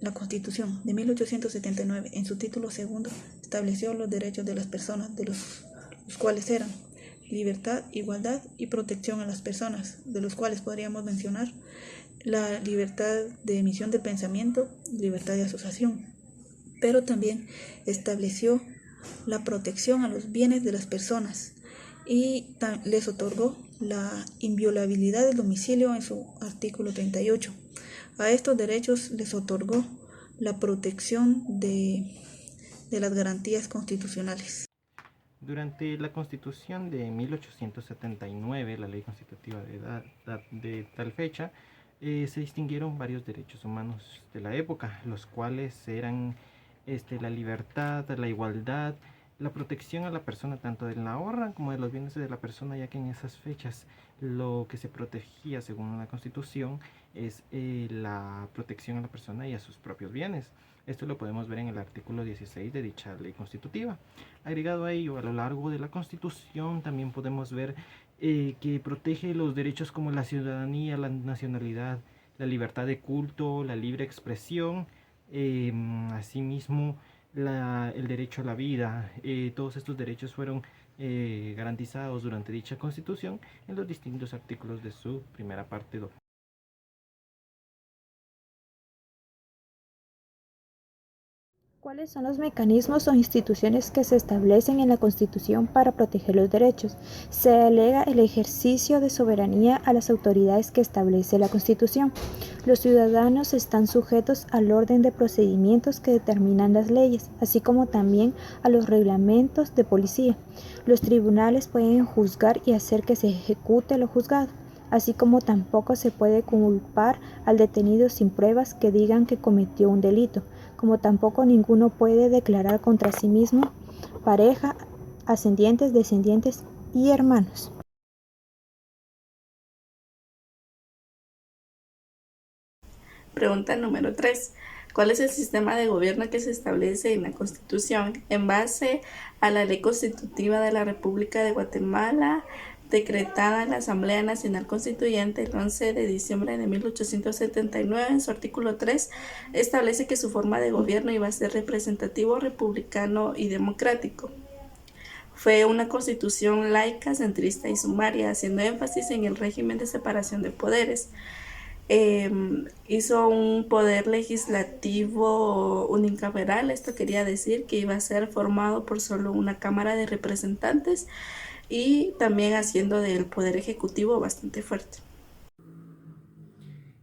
La Constitución de 1879, en su título segundo, estableció los derechos de las personas, de los cuales eran libertad, igualdad y protección a las personas, de los cuales podríamos mencionar la libertad de emisión de pensamiento, libertad de asociación, pero también estableció la protección a los bienes de las personas y les otorgó la inviolabilidad del domicilio en su artículo 38. A estos derechos les otorgó la protección de las garantías constitucionales. Durante la Constitución de 1879, la ley constitutiva de tal fecha, se distinguieron varios derechos humanos de la época, los cuales eran la libertad, la igualdad, la protección a la persona tanto de la honra como de los bienes de la persona, ya que en esas fechas lo que se protegía según la Constitución es la protección a la persona y a sus propios bienes. Esto lo podemos ver en el artículo 16 de dicha ley constitutiva. Agregado a ello, a lo largo de la Constitución también podemos ver que protege los derechos como la ciudadanía, la nacionalidad, la libertad de culto, la libre expresión, asimismo el derecho a la vida. Todos estos derechos fueron garantizados durante dicha Constitución en los distintos artículos de su primera parte. ¿Cuáles son los mecanismos o instituciones que se establecen en la Constitución para proteger los derechos? Se delega el ejercicio de soberanía a las autoridades que establece la Constitución. Los ciudadanos están sujetos al orden de procedimientos que determinan las leyes, así como también a los reglamentos de policía. Los tribunales pueden juzgar y hacer que se ejecute lo juzgado, así como tampoco se puede culpar al detenido sin pruebas que digan que cometió un delito, como tampoco ninguno puede declarar contra sí mismo pareja, ascendientes, descendientes y hermanos. Pregunta número 3. ¿Cuál es el sistema de gobierno que se establece en la Constitución en base a la Ley Constitutiva de la República de Guatemala, decretada en la Asamblea Nacional Constituyente el 11 de diciembre de 1879? En su artículo 3 establece que su forma de gobierno iba a ser representativo, republicano y democrático. Fue una constitución laica, centrista y sumaria, haciendo énfasis en el régimen de separación de poderes. Hizo un poder legislativo unicameral. Esto quería decir que iba a ser formado por solo una Cámara de Representantes, y también haciendo del poder ejecutivo bastante fuerte.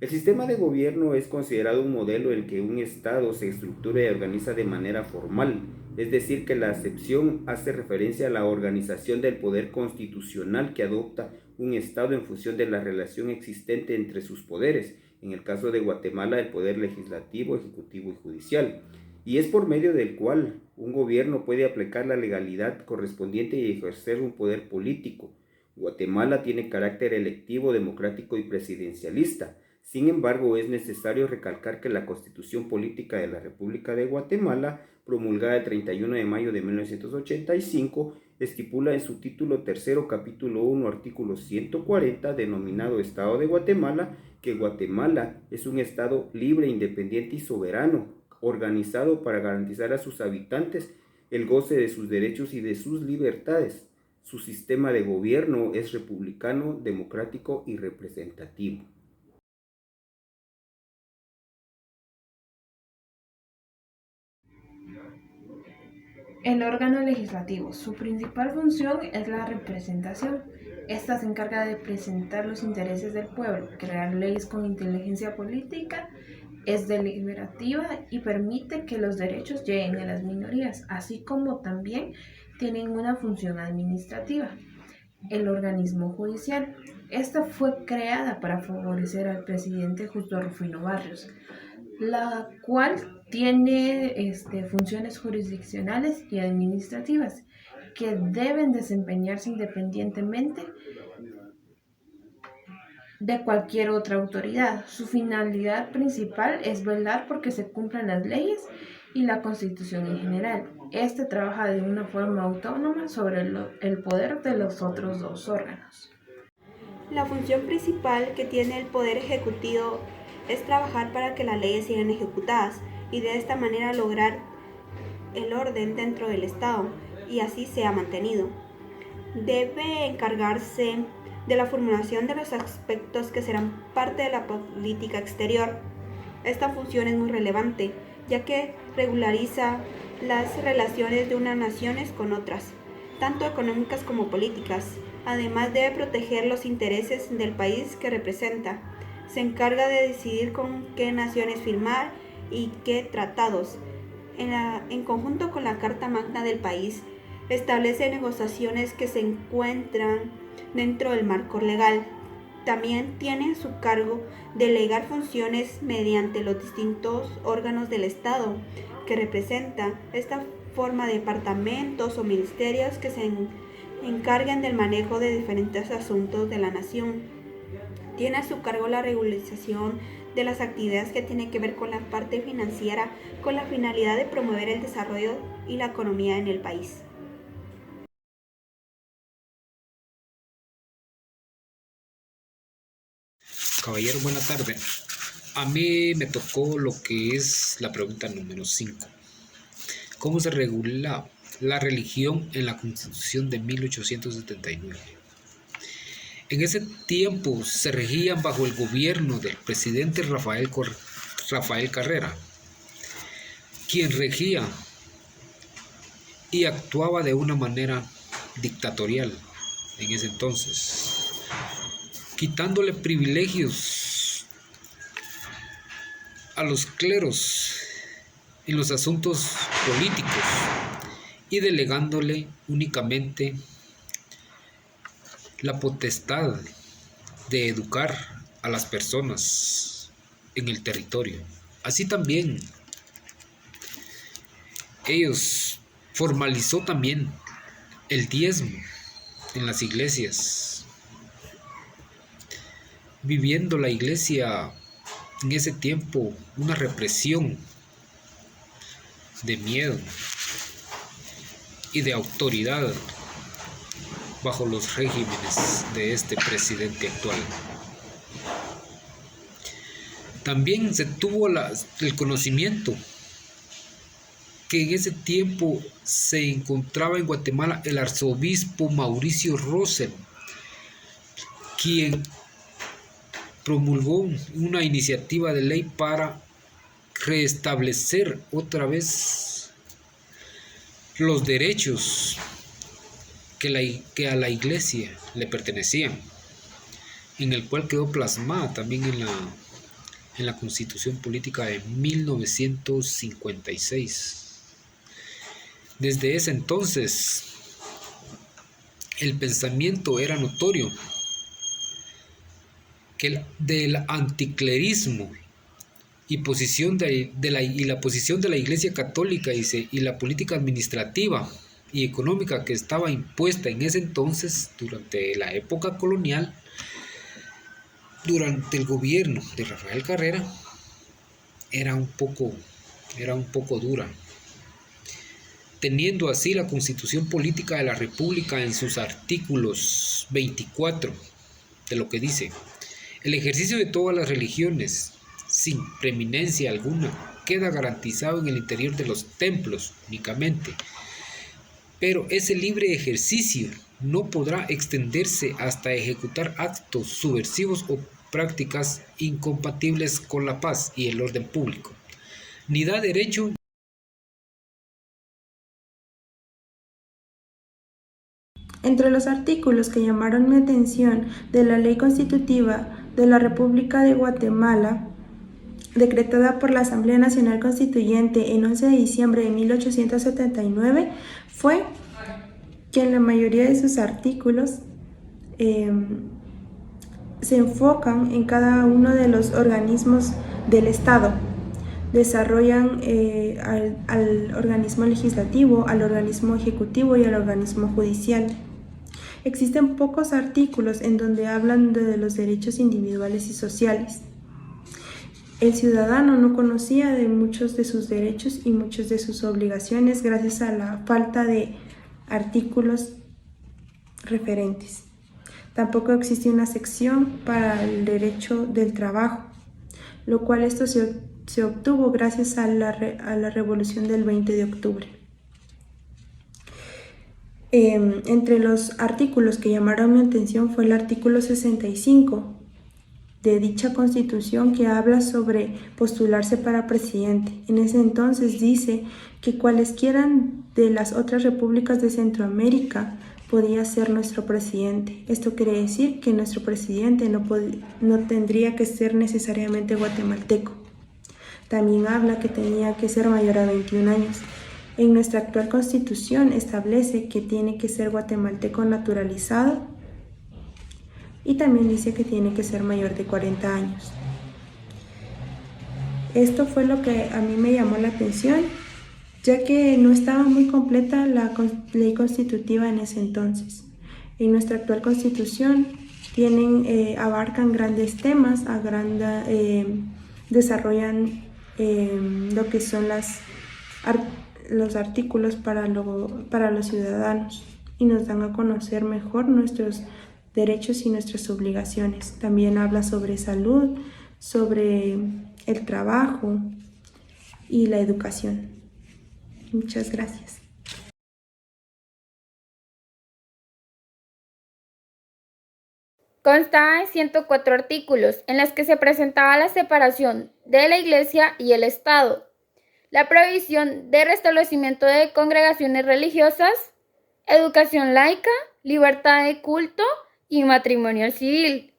El sistema de gobierno es considerado un modelo en el que un Estado se estructura y organiza de manera formal, es decir, que la acepción hace referencia a la organización del poder constitucional que adopta un Estado en función de la relación existente entre sus poderes, en el caso de Guatemala el poder legislativo, ejecutivo y judicial, y es por medio del cual un gobierno puede aplicar la legalidad correspondiente y ejercer un poder político. Guatemala tiene carácter electivo, democrático y presidencialista. Sin embargo, es necesario recalcar que la Constitución Política de la República de Guatemala, promulgada el 31 de mayo de 1985, estipula en su título tercero, capítulo 1, artículo 140, denominado Estado de Guatemala, que Guatemala es un Estado libre, independiente y soberano, organizado para garantizar a sus habitantes el goce de sus derechos y de sus libertades. Su sistema de gobierno es republicano, democrático y representativo. El órgano legislativo. Su principal función es la representación. Esta se encarga de presentar los intereses del pueblo, crear leyes con inteligencia política, es deliberativa y permite que los derechos lleguen a las minorías, así como también tienen una función administrativa. El organismo judicial. Esta fue creada para favorecer al presidente Justo Rufino Barrios, la cual tiene funciones jurisdiccionales y administrativas que deben desempeñarse independientemente de cualquier otra autoridad. Su finalidad principal es velar porque se cumplan las leyes y la Constitución en general. Este trabaja de una forma autónoma sobre el poder de los otros dos órganos. La función principal que tiene el Poder Ejecutivo es trabajar para que las leyes sigan ejecutadas y de esta manera lograr el orden dentro del Estado y así sea mantenido. Debe encargarse de la formulación de los aspectos que serán parte de la política exterior. Esta función es muy relevante, ya que regulariza las relaciones de unas naciones con otras, tanto económicas como políticas. Además, debe proteger los intereses del país que representa. Se encarga de decidir con qué naciones firmar y qué tratados. En conjunto con la Carta Magna del país, establece negociaciones que se encuentran dentro del marco legal. También tiene en su cargo delegar funciones mediante los distintos órganos del Estado que representa. Esta forma de departamentos o ministerios que se encarguen del manejo de diferentes asuntos de la nación. Tiene a su cargo la regularización de las actividades que tienen que ver con la parte financiera, con la finalidad de promover el desarrollo y la economía en el país. Caballero, buena tarde. A mí me tocó lo que es la pregunta número 5. ¿Cómo se regula la religión en la Constitución de 1879? En ese tiempo se regían bajo el gobierno del presidente Rafael Carrera, quien regía y actuaba de una manera dictatorial en ese entonces, quitándole privilegios a los cleros en los asuntos políticos y delegándole únicamente la potestad de educar a las personas en el territorio. Así también ellos formalizó también el diezmo en las iglesias, viviendo la iglesia en ese tiempo una represión de miedo y de autoridad bajo los regímenes de este presidente actual. También se tuvo el conocimiento que en ese tiempo se encontraba en Guatemala el arzobispo Mauricio Rosell, quien promulgó una iniciativa de ley para restablecer otra vez los derechos que a la iglesia le pertenecían, en el cual quedó plasmada también en la Constitución Política de 1956. Desde ese entonces, el pensamiento era notorio que del anticlerismo y la posición de la Iglesia Católica y la política administrativa y económica que estaba impuesta en ese entonces durante la época colonial, durante el gobierno de Rafael Carrera, era un poco dura, teniendo así la Constitución Política de la República en sus artículos 24 de lo que dice: el ejercicio de todas las religiones sin preeminencia alguna queda garantizado en el interior de los templos únicamente, pero ese libre ejercicio no podrá extenderse hasta ejecutar actos subversivos o prácticas incompatibles con la paz y el orden público, ni da derecho Entre los artículos que llamaron mi atención de la Ley Constitutiva de la República de Guatemala, decretada por la Asamblea Nacional Constituyente en 11 de diciembre de 1879, fue que en la mayoría de sus artículos se enfocan en cada uno de los organismos del Estado. Desarrollan al organismo legislativo, al organismo ejecutivo y al organismo judicial. Existen pocos artículos en donde hablan de los derechos individuales y sociales. El ciudadano no conocía de muchos de sus derechos y muchas de sus obligaciones gracias a la falta de artículos referentes. Tampoco existe una sección para el derecho del trabajo. lo cual esto se obtuvo gracias a la revolución del 20 de octubre. Entre los artículos que llamaron mi atención fue el artículo 65 de dicha constitución, que habla sobre postularse para presidente. En ese entonces dice que cualesquiera de las otras repúblicas de Centroamérica podía ser nuestro presidente. Esto quiere decir que nuestro presidente no tendría que ser necesariamente guatemalteco. También habla que tenía que ser mayor a 21 años. En nuestra actual constitución establece que tiene que ser guatemalteco naturalizado y también dice que tiene que ser mayor de 40 años. Esto fue lo que a mí me llamó la atención, ya que no estaba muy completa la ley constitutiva en ese entonces. En nuestra actual constitución abarcan grandes temas, desarrollan lo que son los artículos para los ciudadanos y nos dan a conocer mejor nuestros derechos y nuestras obligaciones. También habla sobre salud, sobre el trabajo y la educación. Muchas gracias. Constaba de 104 artículos en los que se presentaba la separación de la Iglesia y el Estado, la prohibición de restablecimiento de congregaciones religiosas, educación laica, libertad de culto y matrimonio civil.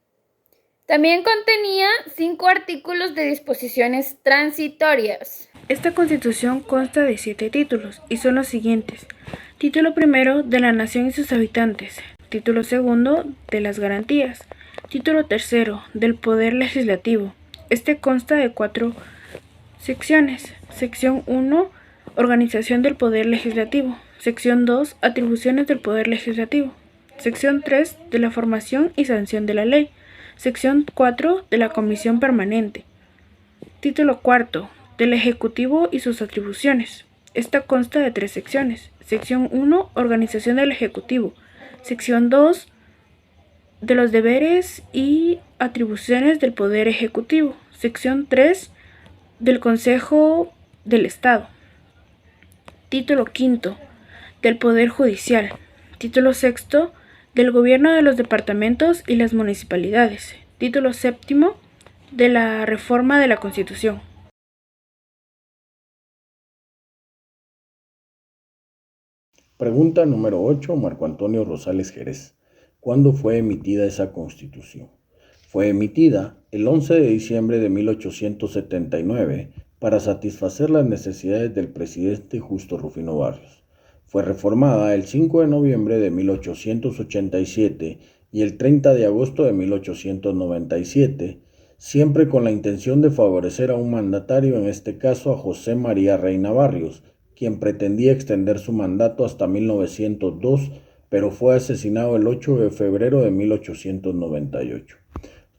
También contenía 5 artículos de disposiciones transitorias. Esta Constitución consta de 7 títulos y son los siguientes: Título primero, de la nación y sus habitantes. Título segundo, de las garantías. Título tercero, del poder legislativo. Este consta de 4 secciones. Sección 1, organización del poder legislativo. Sección 2, atribuciones del poder legislativo. Sección 3, de la formación y sanción de la ley. Sección 4, de la comisión permanente. Título cuarto, del ejecutivo y sus atribuciones. Esta consta de 3 secciones. Sección 1, organización del ejecutivo. Sección 2, de los deberes y atribuciones del poder ejecutivo. Sección 3, del Consejo del Estado. Título quinto, del Poder Judicial. Título sexto, del Gobierno de los departamentos y las municipalidades. Título séptimo, de la reforma de la Constitución. Pregunta número 8, Marco Antonio Rosales Jerez. ¿Cuándo fue emitida esa Constitución? Fue emitida el 11 de diciembre de 1879 para satisfacer las necesidades del presidente Justo Rufino Barrios. Fue reformada el 5 de noviembre de 1887 y el 30 de agosto de 1897, siempre con la intención de favorecer a un mandatario, en este caso a José María Reina Barrios, quien pretendía extender su mandato hasta 1902, pero fue asesinado el 8 de febrero de 1898.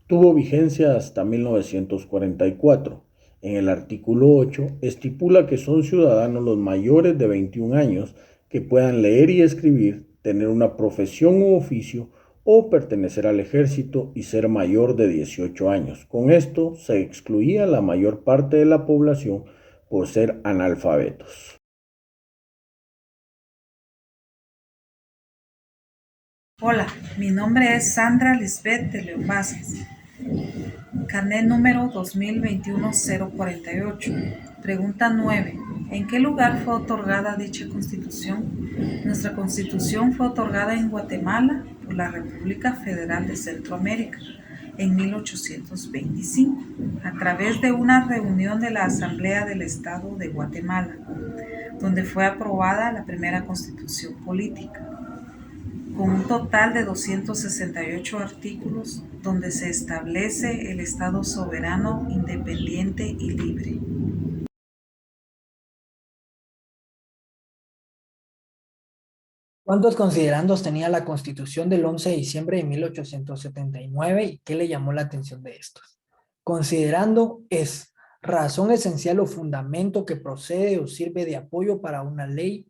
Tuvo vigencia hasta 1944. En el artículo 8 estipula que son ciudadanos los mayores de 21 años que puedan leer y escribir, tener una profesión u oficio o pertenecer al ejército y ser mayor de 18 años. Con esto se excluía la mayor parte de la población por ser analfabetos. Hola, mi nombre es Sandra Lisbeth de León Vázquez. Carnet número 2021-048. Pregunta 9. ¿En qué lugar fue otorgada dicha Constitución? Nuestra Constitución fue otorgada en Guatemala por la República Federal de Centroamérica en 1825, a través de una reunión de la Asamblea del Estado de Guatemala, donde fue aprobada la primera Constitución política, con un total de 268 artículos, donde se establece el Estado soberano, independiente y libre. ¿Cuántos considerandos tenía la Constitución del 11 de diciembre de 1879 y qué le llamó la atención de estos? Considerando es razón esencial o fundamento que procede o sirve de apoyo para una ley,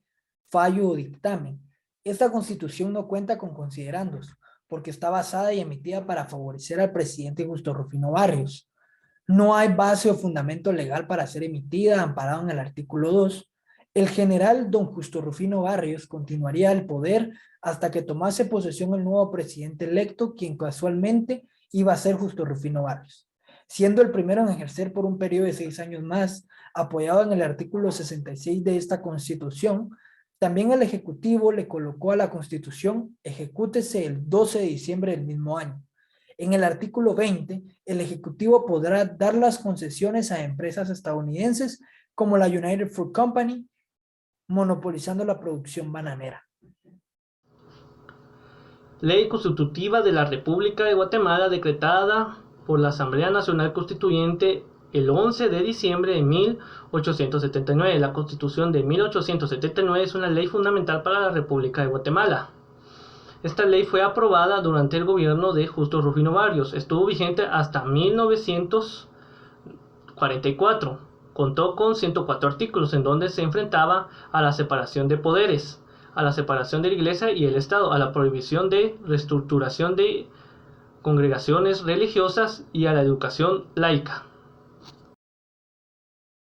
fallo o dictamen. Esta Constitución no cuenta con considerandos porque está basada y emitida para favorecer al presidente Justo Rufino Barrios. No hay base o fundamento legal para ser emitida, amparado en el artículo 2. El general don Justo Rufino Barrios continuaría el poder hasta que tomase posesión el nuevo presidente electo, quien casualmente iba a ser Justo Rufino Barrios, siendo el primero en ejercer por un periodo de 6 años más, apoyado en el artículo 66 de esta Constitución. También el Ejecutivo le colocó a la Constitución: ejecútese el 12 de diciembre del mismo año. En el artículo 20, el Ejecutivo podrá dar las concesiones a empresas estadounidenses como la United Fruit Company, monopolizando la producción bananera. Ley Constitutiva de la República de Guatemala, decretada por la Asamblea Nacional Constituyente el 11 de diciembre de 1879. La Constitución de 1879 es una ley fundamental para la República de Guatemala. Esta ley fue aprobada durante el gobierno de Justo Rufino Barrios. Estuvo vigente hasta 1944. Contó con 104 artículos en donde se enfrentaba a la separación de poderes, a la separación de la Iglesia y el Estado, a la prohibición de reestructuración de congregaciones religiosas y a la educación laica.